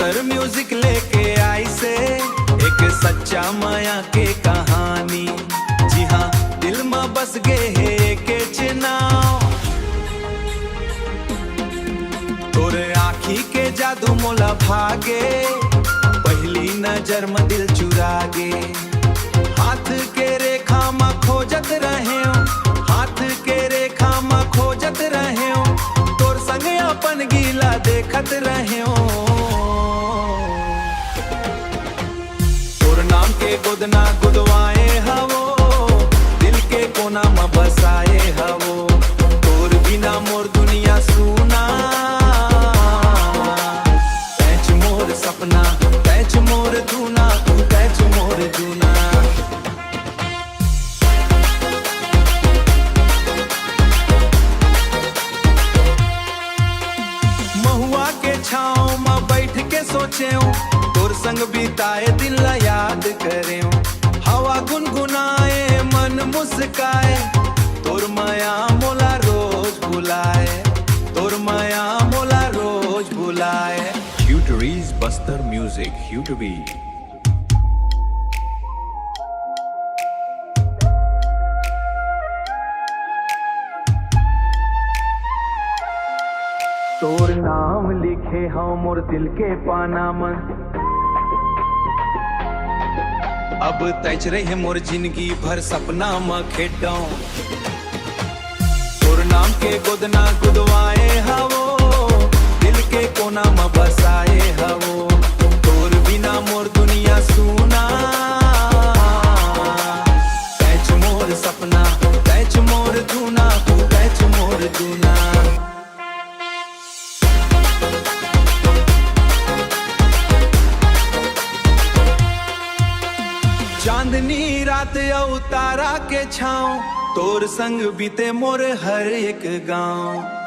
Bastar music लेके आई से एक सच्चा माया के कहानी। जी हाँ, दिल में बस गए है के चुनाव। तोरे आँखी के जादू मोला भागे, पहली नजर में दिल चुरा गे। हाथ के रेखा में खोजत रहे हो, हाथ के रेखा में खोजत रहे हो, तोर संग अपन गीला देखत रहे हो। तोर नाम के गोदना गुदवाए हवो, दिल के कोना में बसाए हवो। तोर बिना मोर दुनिया सुना, तैच मोर सपना, तैच मोर धुना, तू तैच मोर जुना। महुआ के छाँव में बैठ के सोचे हूँ, तोर संग बिताए दिन ला याद करे हूँ। हवा गुनगुनाए मन मुस्काए, तोर माया मोला रोज बुलाए, तोर माया मोला रोज बुलाए। Q2B's Bastar Music, Q2B। तोर नाम लिखे हाँ मोर दिल के पाना मन, अब तैच रहे मोर जिंदगी भर सपना में खेडो। तोर नाम के गोदना गुदवाए हवो, दिल के कोना में बसाए हवो। तोर बिना मोर दुनिया सुना, तैच मोर सपना, तैच मोर धुना, तू तैच मोर धुना। चांदनी रात औ तारा के छाँव, तोर संग बीते मोर हर एक गाँव।